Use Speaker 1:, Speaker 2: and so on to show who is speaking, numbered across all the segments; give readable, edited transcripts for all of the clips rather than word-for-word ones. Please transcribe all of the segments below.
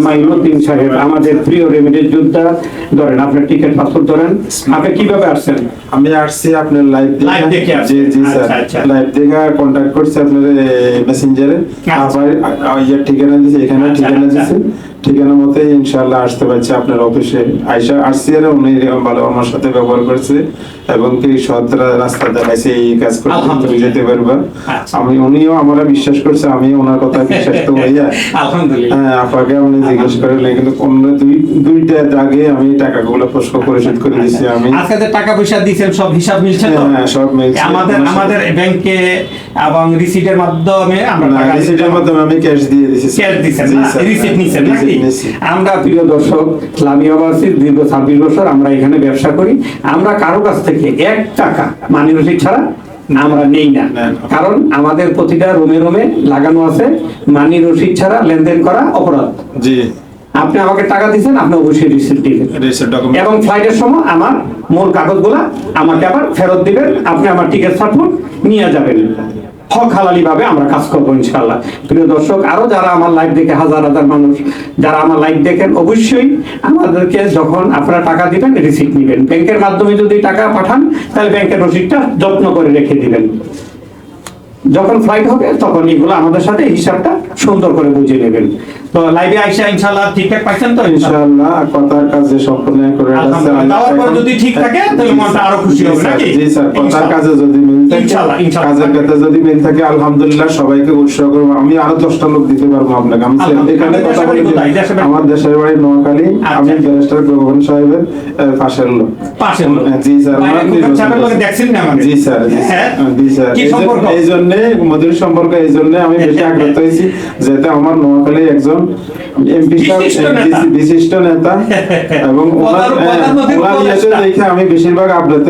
Speaker 1: মাইনুদ্দিন সাহেব, আমাদের প্রিয় রেমিডেন্স যোদ্ধা। ধরেন আপনার টিকিট পাসপোর্ট ধরেন। আপনি কিভাবে আসছেন?
Speaker 2: আমি আসছি আপনার লাইভ
Speaker 1: দেখে আসছেন।
Speaker 2: জি জি স্যার,
Speaker 1: আচ্ছা।
Speaker 2: লাইভ দেখে কন্টাক্ট করছি আপনার মেসেঞ্জারে।
Speaker 1: আচ্ছা।
Speaker 2: আবার ইয়ে ঠিকানা দিয়েছি, এখানে ঠিকানা
Speaker 1: আচ্ছা।
Speaker 2: দিয়েছি, ঠিকানা মতে ইনশাআল্লাহ আসতে পারছি আপনার অফিসে। আইসা আসছি আর উনি ভালো আমার সাথে ব্যবহার করছে এবং কি সৎ রাস্তা দেখাইছে, এই কাজ করতে তুমি যেতে পারবা। আমি উনিও আমরা বিশ্বাস করছে, আমি ওনার কথা বিশ্বাস তো হইয়া
Speaker 1: আলহামদুলিল্লাহ।
Speaker 2: হ্যাঁ আপাকে আপনি জিজ্ঞেস করেন, কিন্তু অন্য দুইটা আগে আমি টাকাগুলো পরিশোধ করে দিয়েছি। আমি
Speaker 1: আজকে যে টাকা পয়সা দিয়েছেন সব হিসাব মিলছে তো?
Speaker 2: হ্যাঁ সব মিলছে।
Speaker 1: আমাদের ব্যাংকে এবং রিসিটের মাধ্যমে আমরা টাকা
Speaker 2: রিসিটের মাধ্যমে আমি ক্যাশ দিয়ে দিয়েছি।
Speaker 1: ক্যাশ দিয়েছেন না? রিসিট নিছেন নাকি?
Speaker 2: নিছি।
Speaker 1: আমরা প্রিয় দর্শক, লামিয়া বাসির দীর্ঘ 26 বছর আমরা এখানে ব্যবসা করি। আমরা কারো কাছ থেকে 1 টাকা মানি রসিদ ছাড়া আমরা নেই না, কারণ আমাদের প্রতিটা রুমে রুমে লাগানো আছে মানি রসিদ ছাড়া লেনদেন করা অপরাধ।
Speaker 2: জি,
Speaker 1: আপনি আমাকে টাকা দিয়েছেন, আপনি অবশ্যই রিসিট দিবেন এবং ফ্লাইটের সময় আমার মূল কাগজগুলা আমাকে আবার ফেরত দিবেন। আপনি আমার টিকিট পাসপোর্ট নিয়ে যাবেন। হক হালালি ভাবে আমরা কাজ করবো ইনশাআল্লাহ। প্রিয় দর্শক, আরো যারা আমার লাইভ দেখে হাজার হাজার মানুষ যারা আমার লাইভ দেখেন, অবশ্যই আমাদেরকে যখন আপনারা টাকা দিবেন রিসিট নিবেন। ব্যাংকের মাধ্যমে যদি টাকা পাঠান তাহলে ব্যাংকের রসিদটা যত্ন করে রেখে দিবেন। যখন ফ্লাইট হবে তখন এগুলো আমাদের সাথে হিসাবটা সুন্দর করে বুঝে নেবেন। তো লাইভে আইসা ইনশাআল্লাহ ঠিকঠাক পাইছেন তো?
Speaker 2: ইনশাআল্লাহ কথার কাজে সম্পূর্ণ করে আছে।
Speaker 1: তারপর পর যদি ঠিক থাকে তাহলে মনটা আরো খুশি হবে নাকি?
Speaker 2: জি স্যার, কথার কাজে যদি মিল থাকে,
Speaker 1: ইনশাআল্লাহ
Speaker 2: কাজের ক্ষেত্রে যদি মিল থাকে আলহামদুলিল্লাহ সবাইকে উৎসাহ করব। আমি আরো 10টা লোক দিতে পারবো আপনাকে। আমি এখানে কথা বলি, আমার দেশের বাড়ি নোয়াখালী। আমি ব্যারিস্টার গোবন সাহেবের পাশের লোক। জি স্যার,
Speaker 1: দেখছেন না আমাকে?
Speaker 2: জি স্যার, জি স্যার।
Speaker 1: কি সম্পর্ক?
Speaker 2: এই জন্য মধুর সম্পর্ক, এই জন্য আমি বেশি আগ্রহ হয়েছি যাতে আমার নোয়াখালী একজন এমপি বিশিষ্ট নেতা এবং ওনার দেখে আমি বেশিরভাগ আপ্রাপ্ত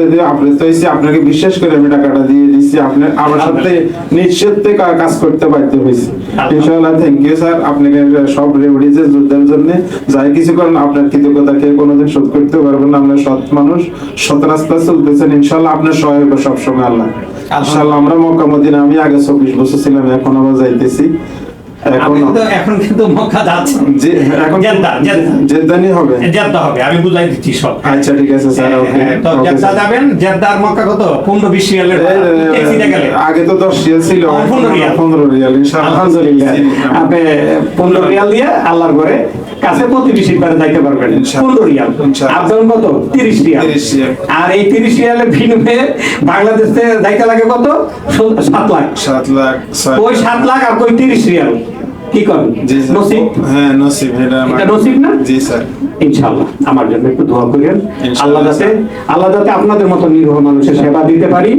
Speaker 2: হয়েছি। আপনাকে বিশ্বাস করে আমি টাকাটা দিয়ে দিচ্ছি, আপনার আমার সাথে নিশ্চিন্তে কাজ করতে বাধ্য হয়েছি। ইনশাআল্লাহ থ্যাংক ইউ স্যার, আপনাকে সব রেমিডিজের যুদ্ধের জন্য যাই কিছু করেন আপনার কৃতজ্ঞতাকে কোনোদিন শোধ করতে পারবেন না। আপনার সৎ মানুষ, সৎ রাস্তা চলতেছেন, ইনশাআল্লাহ আপনার সহায়ক সবসময় আল্লাহ। ইনশাআল্লাহ আমরা মক্কা মদিনা, আমি আগে 24 বছর ছিলাম, এখন আবার যাইতেছি।
Speaker 1: এখন কিন্তু মক্কা যাচ্ছে,
Speaker 2: যে এখন জেদ্দানি হবে,
Speaker 1: জেদ্দা হবে, আমি বুঝাই দিচ্ছি সব।
Speaker 2: আচ্ছা ঠিক আছে স্যার, ওকে।
Speaker 1: তো জেদ্দা যাবেন, জেদ্দা আর মক্কা কত? 15-20 রিয়ালের ট্যাক্সিতে গেলে।
Speaker 2: আগে তো 10 রিয়াল ছিল, 15 রিয়াল ইনশাআল্লাহ।
Speaker 1: আলহামদুলিল্লাহ, আপনি 15 রিয়াল দিয়ে আল্লাহর ঘরে কাছে প্রতিবেশী করে যাইতে পারবেন। 15 রিয়াল আপনার কত? 30 রিয়াল। আর এই 30 রিয়ালের বিনিময়ে বাংলাদেশে যাইতে লাগে কত? 7 লাখ।
Speaker 2: 7 লাখ।
Speaker 1: ওই 7 লাখ আর কই 30 রিয়াল, কি করেন? নসিব।
Speaker 2: হ্যাঁ নসিব,
Speaker 1: এটা নসিব না?
Speaker 2: জি স্যার।
Speaker 1: ইনশাআল্লাহ আমার জন্য একটু দোয়া করেন, আল্লাহ যাতে আপনাদের মতো নিরীহ মানুষের সেবা দিতে পারি।